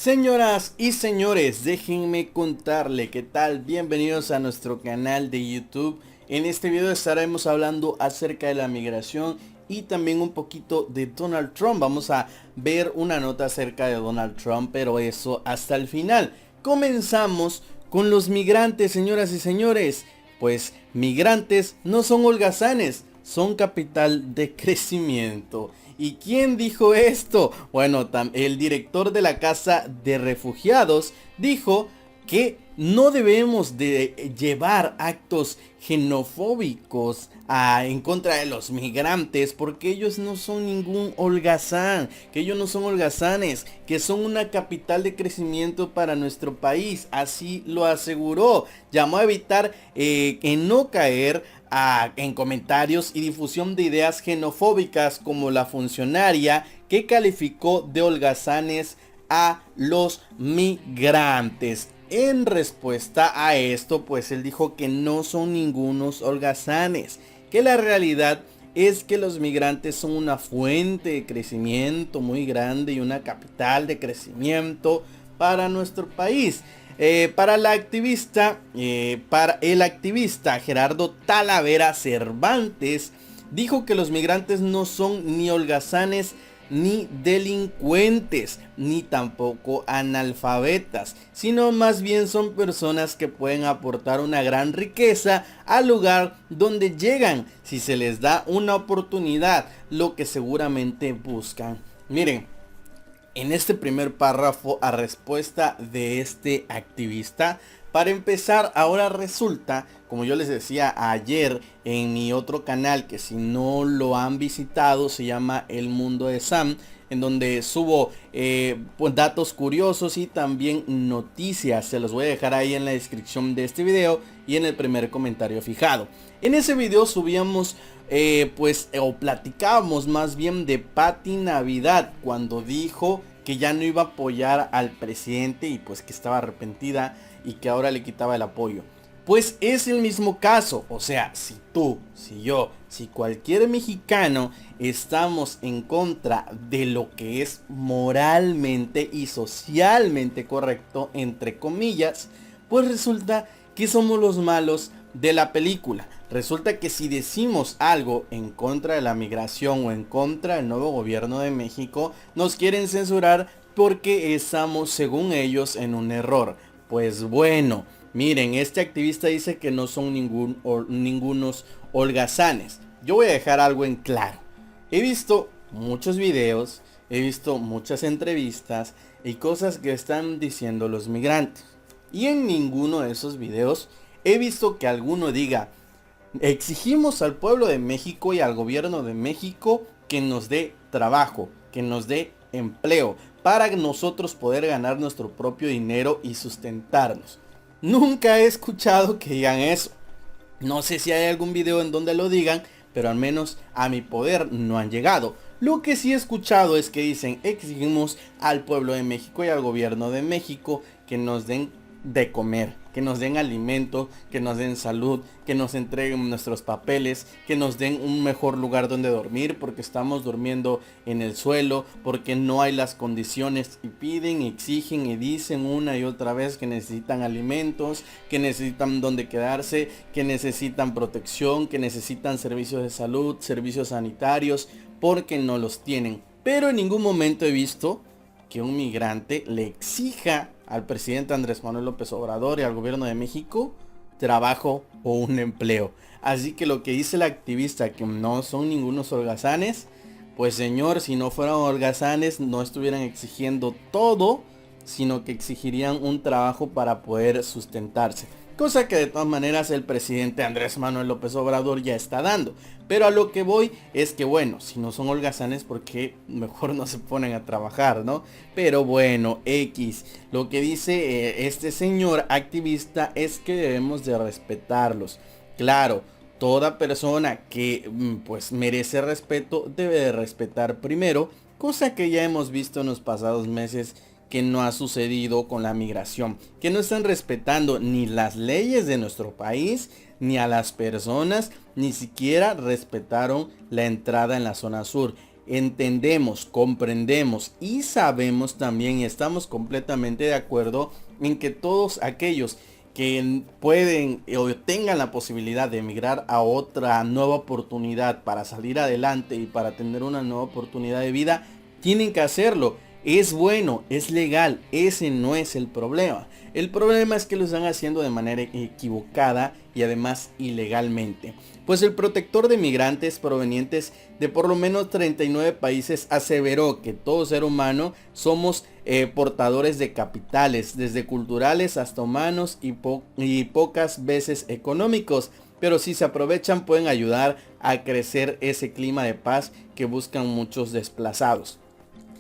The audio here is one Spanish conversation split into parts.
Señoras y señores, déjenme contarle qué tal, bienvenidos a nuestro canal de YouTube. En este video estaremos hablando acerca de la migración y también un poquito de Donald Trump. Vamos a ver una nota acerca de Donald Trump, pero eso hasta el final. Comenzamos con los migrantes, señoras y señores. Pues migrantes no son holgazanes, son capital de crecimiento. ¿Y quién dijo esto? Bueno, el director de la casa de refugiados dijo que no debemos de llevar actos xenofóbicos en contra de los migrantes, porque ellos no son ningún holgazán, que ellos no son holgazanes, que son una capital de crecimiento para nuestro país. Así lo aseguró. Llamó a evitar en no caer en comentarios y difusión de ideas xenofóbicas, como la funcionaria que calificó de holgazanes a los migrantes. En respuesta a esto, pues él dijo que no son ningunos holgazanes, que la realidad es que los migrantes son una fuente de crecimiento muy grande y una capital de crecimiento para nuestro país. Para el activista Gerardo Talavera Cervantes, dijo que los migrantes no son ni holgazanes ni delincuentes, ni tampoco analfabetas, sino más bien son personas que pueden aportar una gran riqueza al lugar donde llegan, si se les da una oportunidad, lo que seguramente buscan. Miren, en este primer párrafo, a respuesta de este activista, para empezar, ahora resulta, como yo les decía ayer en mi otro canal, que si no lo han visitado, se llama El Mundo de Sam, en donde subo pues, datos curiosos y también noticias. Se los voy a dejar ahí en la descripción de este video y en el primer comentario fijado. En ese video subíamos o platicábamos más bien de Pati Navidad, cuando dijo que ya no iba a apoyar al presidente y pues que estaba arrepentida y que ahora le quitaba el apoyo. Pues es el mismo caso, o sea, si tú, si yo, si cualquier mexicano estamos en contra de lo que es moralmente y socialmente correcto, entre comillas, pues resulta que somos los malos de la película. Resulta que si decimos algo en contra de la migración o en contra del nuevo gobierno de México, nos quieren censurar porque estamos, según ellos, en un error. Pues bueno, miren, este activista dice que no son ningunos holgazanes. Yo voy a dejar algo en claro. He visto muchos videos, he visto muchas entrevistas y cosas que están diciendo los migrantes. Y en ninguno de esos videos he visto que alguno diga: exigimos al pueblo de México y al gobierno de México que nos dé trabajo, que nos dé empleo, para nosotros poder ganar nuestro propio dinero y sustentarnos. Nunca he escuchado que digan eso. No sé si hay algún video en donde lo digan, pero al menos a mi poder no han llegado. Lo que sí he escuchado es que dicen: exigimos al pueblo de México y al gobierno de México que nos den de comer, que nos den alimento, que nos den salud, que nos entreguen nuestros papeles, que nos den un mejor lugar donde dormir, porque estamos durmiendo en el suelo, porque no hay las condiciones, y piden, exigen y dicen una y otra vez que necesitan alimentos, que necesitan donde quedarse, que necesitan protección, que necesitan servicios de salud, servicios sanitarios, porque no los tienen. Pero en ningún momento he visto que un migrante le exija al presidente Andrés Manuel López Obrador y al gobierno de México trabajo o un empleo. Así que lo que dice el activista, que no son ningunos holgazanes, pues señor, si no fueran holgazanes no estuvieran exigiendo todo, sino que exigirían un trabajo para poder sustentarse. Cosa que de todas maneras el presidente Andrés Manuel López Obrador ya está dando. Pero a lo que voy es que bueno, si no son holgazanes, ¿por qué mejor no se ponen a trabajar, no? Pero bueno, X. Lo que dice este señor activista es que debemos de respetarlos. Claro, toda persona que pues merece respeto debe de respetar primero. Cosa que ya hemos visto en los pasados meses que no ha sucedido con la migración, que no están respetando ni las leyes de nuestro país, ni a las personas, ni siquiera respetaron la entrada en la zona sur. entendemos, comprendemos y sabemos también y estamos completamente de acuerdo en que todos aquellos que pueden o tengan la posibilidad de emigrar a otra nueva oportunidad para salir adelante y para tener una nueva oportunidad de vida, tienen que hacerlo. Es bueno, es legal, ese no es el problema. El problema es que lo están haciendo de manera equivocada y además ilegalmente. Pues el protector de migrantes provenientes de por lo menos 39 países aseveró que todo ser humano somos portadores de capitales, desde culturales hasta humanos y pocas veces económicos. Pero si se aprovechan pueden ayudar a crecer ese clima de paz que buscan muchos desplazados.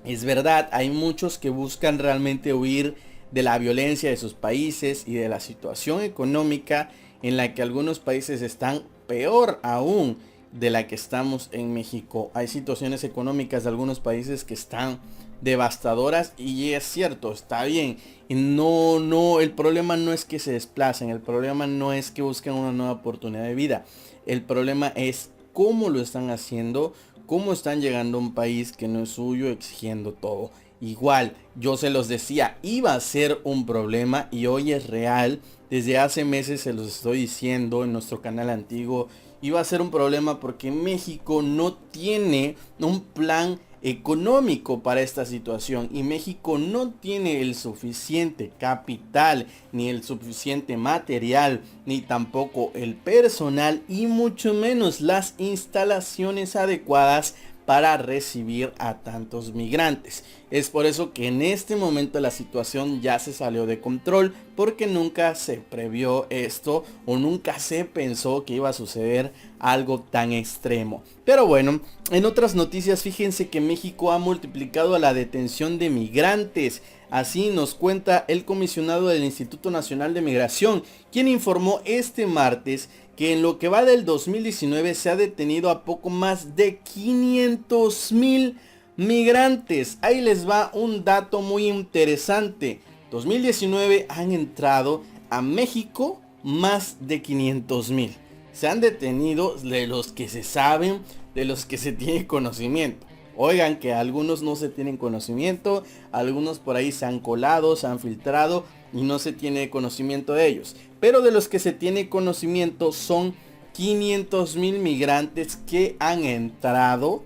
Es verdad, hay muchos que buscan realmente huir de la violencia de sus países y de la situación económica en la que algunos países están peor aún de la que estamos en México. Hay situaciones económicas de algunos países que están devastadoras y es cierto, está bien. Y no, el problema no es que se desplacen, el problema no es que busquen una nueva oportunidad de vida. El problema es cómo lo están haciendo, cómo están llegando a un país que no es suyo exigiendo todo. Igual, yo se los decía, iba a ser un problema y hoy es real. Desde hace meses se los estoy diciendo en nuestro canal antiguo. Iba a ser un problema porque México no tiene un plan económico para esta situación y México no tiene el suficiente capital, ni el suficiente material, ni tampoco el personal y mucho menos las instalaciones adecuadas para recibir a tantos migrantes. Es por eso que en este momento la situación ya se salió de control, porque nunca se previó esto o nunca se pensó que iba a suceder algo tan extremo. Pero bueno, en otras noticias, fíjense que México ha multiplicado la detención de migrantes. Así nos cuenta el comisionado del Instituto Nacional de Migración, quien informó este martes que en lo que va del 2019 se ha detenido a poco más de 500,000 migrantes. Ahí les va un dato muy interesante. 2019 han entrado a México más de 500,000. Se han detenido de los que se saben, de los que se tiene conocimiento. Oigan que algunos no se tienen conocimiento, algunos por ahí se han colado, se han filtrado y no se tiene conocimiento de ellos. Pero de los que se tiene conocimiento son 500,000 migrantes que han entrado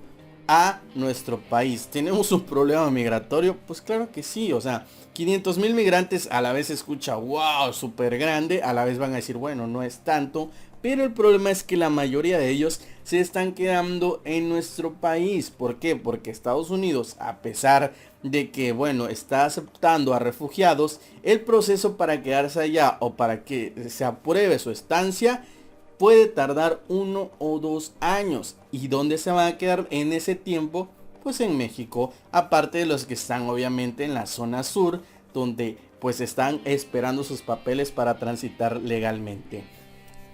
a nuestro país. ¿Tenemos un problema migratorio? Pues claro que sí, o sea, 500,000 migrantes a la vez se escucha wow, súper grande, a la vez van a decir bueno, no es tanto. Pero el problema es que la mayoría de ellos se están quedando en nuestro país. ¿Por qué? Porque Estados Unidos, a pesar de que, bueno, está aceptando a refugiados, el proceso para quedarse allá o para que se apruebe su estancia puede tardar 1 o 2 años. ¿Y dónde se van a quedar en ese tiempo? Pues en México, aparte de los que están obviamente en la zona sur, donde pues están esperando sus papeles para transitar legalmente.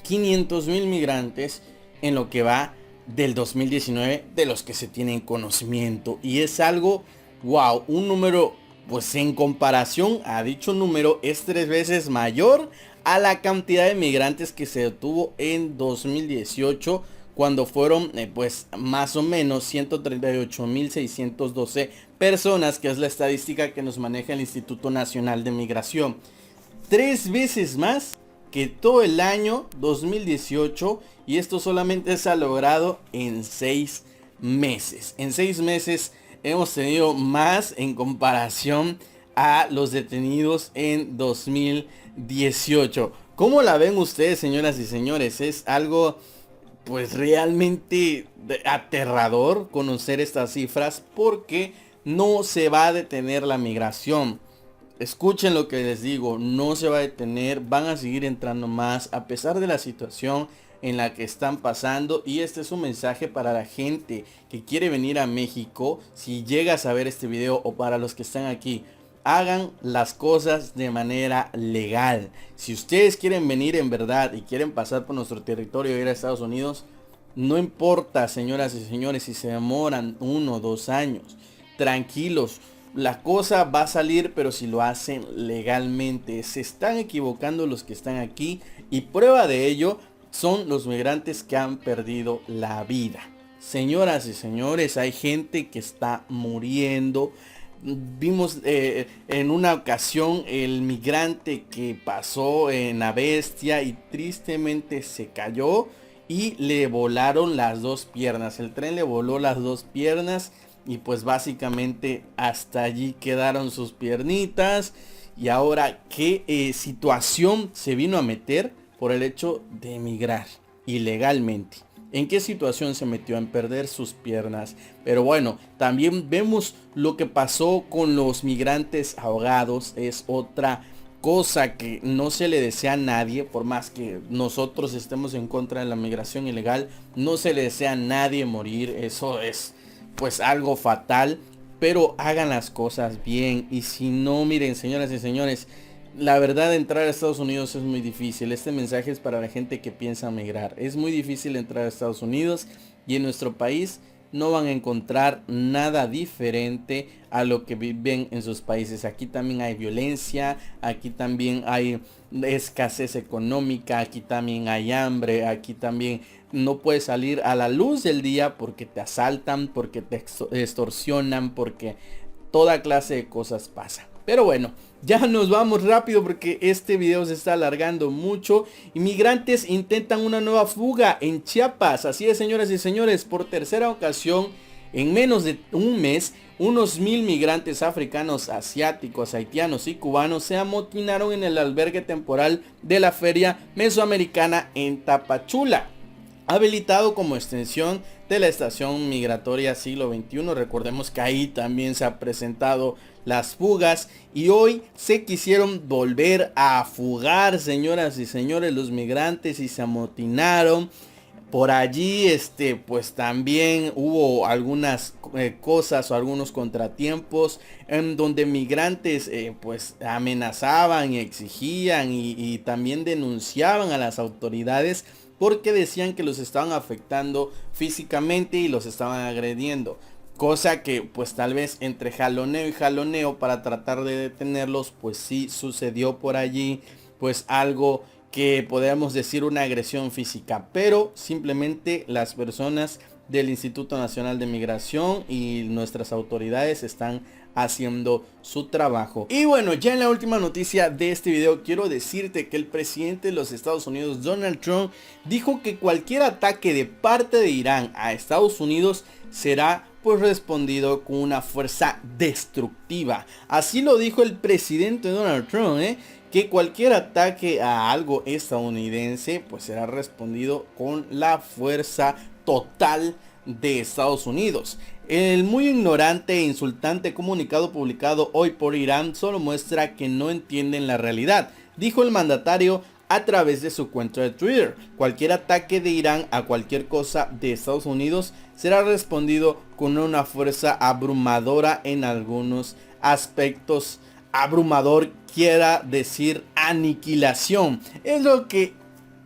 500,000 migrantes en lo que va del 2019 de los que se tienen conocimiento, y es algo wow, un número pues en comparación a dicho número es 3 veces mayor a la cantidad de migrantes que se detuvo en 2018, cuando fueron pues más o menos 138,612 personas, que es la estadística que nos maneja el Instituto Nacional de Migración. 3 veces más que todo el año 2018, y esto solamente se ha logrado en 6 meses. En 6 meses hemos tenido más en comparación a los detenidos en 2018. ¿Cómo la ven ustedes, señoras y señores? Es algo pues realmente aterrador conocer estas cifras, porque no se va a detener la migración. Escuchen lo que les digo, no se va a detener, van a seguir entrando más a pesar de la situación en la que están pasando. Y este es un mensaje para la gente que quiere venir a México. Si llegas a ver este video, o para los que están aquí, hagan las cosas de manera legal. Si ustedes quieren venir en verdad y quieren pasar por nuestro territorio e ir a Estados Unidos, no importa, señoras y señores, si se demoran 1 o 2 años, tranquilos. La cosa va a salir, pero si lo hacen legalmente. Se están equivocando los que están aquí, y prueba de ello son los migrantes que han perdido la vida. Señoras y señores, hay gente que está muriendo. Vimos en una ocasión el migrante que pasó en la bestia y tristemente se cayó y le volaron las dos piernas. El tren le voló las dos piernas y pues básicamente hasta allí quedaron sus piernitas. Y ahora, ¿qué situación se vino a meter por el hecho de emigrar ilegalmente? ¿En qué situación se metió en perder sus piernas? Pero bueno, también vemos lo que pasó con los migrantes ahogados. Es otra cosa que no se le desea a nadie, por más que nosotros estemos en contra de la migración ilegal, no se le desea a nadie morir. Eso es pues algo fatal, pero hagan las cosas bien. Y si no, miren, señoras y señores, la verdad, entrar a Estados Unidos es muy difícil. Este mensaje es para la gente que piensa migrar. Es muy difícil entrar a Estados Unidos y en nuestro país no van a encontrar nada diferente a lo que viven en sus países. Aquí también hay violencia, aquí también hay escasez económica, aquí también hay hambre, aquí también no puedes salir a la luz del día porque te asaltan, porque te extorsionan, porque toda clase de cosas pasa. Pero bueno, ya nos vamos rápido porque este video se está alargando mucho. Inmigrantes intentan una nueva fuga en Chiapas. Así es, señoras y señores, por tercera ocasión en menos de un mes, unos 1000 migrantes africanos, asiáticos, haitianos y cubanos se amotinaron en el albergue temporal de la Feria Mesoamericana en Tapachula, habilitado como extensión de la estación migratoria siglo XXI. Recordemos que ahí también se han presentado las fugas y hoy se quisieron volver a fugar, señoras y señores, los migrantes, y se amotinaron. Por allí pues también hubo algunas cosas o algunos contratiempos en donde migrantes pues amenazaban y exigían y también denunciaban a las autoridades porque decían que los estaban afectando físicamente y los estaban agrediendo. Cosa que pues tal vez entre jaloneo y jaloneo para tratar de detenerlos, pues sí sucedió por allí pues algo que podemos decir una agresión física, pero simplemente las personas del Instituto Nacional de Migración y nuestras autoridades están haciendo su trabajo. Y bueno, ya en la última noticia de este video quiero decirte que el presidente de los Estados Unidos, Donald Trump, dijo que cualquier ataque de parte de Irán a Estados Unidos será pues respondido con una fuerza destructiva. Así lo dijo el presidente Donald Trump, que cualquier ataque a algo estadounidense pues será respondido con la fuerza total de Estados Unidos. El muy ignorante e insultante comunicado publicado hoy por Irán solo muestra que no entienden la realidad, dijo el mandatario a través de su cuenta de Twitter. Cualquier ataque de Irán a cualquier cosa de Estados Unidos será respondido con una fuerza abrumadora en algunos aspectos. Abrumador quiera decir aniquilación. Es lo que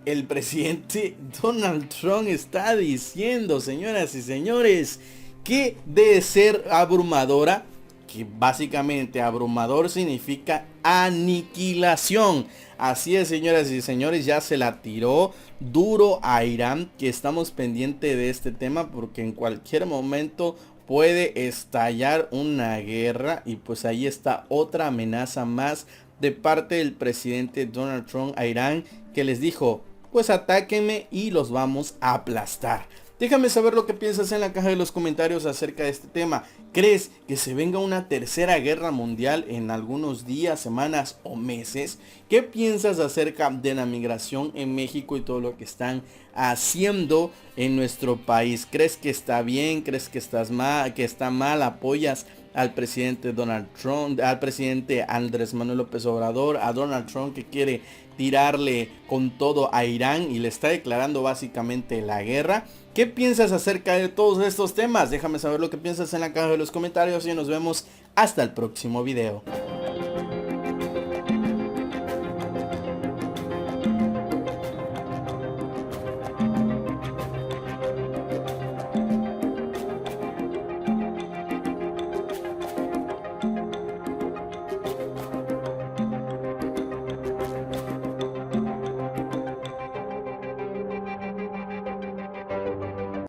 el presidente Donald Trump está diciendo, señoras y señores, que debe ser abrumadora, que básicamente abrumador significa aniquilación. Así es, señoras y señores, ya se la tiró duro a Irán, que estamos pendientes de este tema porque en cualquier momento puede estallar una guerra y pues ahí está otra amenaza más de parte del presidente Donald Trump a Irán, que les dijo, pues atáquenme y los vamos a aplastar. Déjame saber lo que piensas en la caja de los comentarios acerca de este tema. ¿Crees que se venga una tercera guerra mundial en algunos días, semanas o meses? ¿Qué piensas acerca de la migración en México y todo lo que están haciendo en nuestro país? ¿Crees que está bien? ¿Crees que está mal? ¿Apoyas al presidente Donald Trump, al presidente Andrés Manuel López Obrador, a Donald Trump, que quiere tirarle con todo a Irán y le está declarando básicamente la guerra? ¿Qué piensas acerca de todos estos temas? Déjame saber lo que piensas en la caja de los comentarios y nos vemos hasta el próximo video.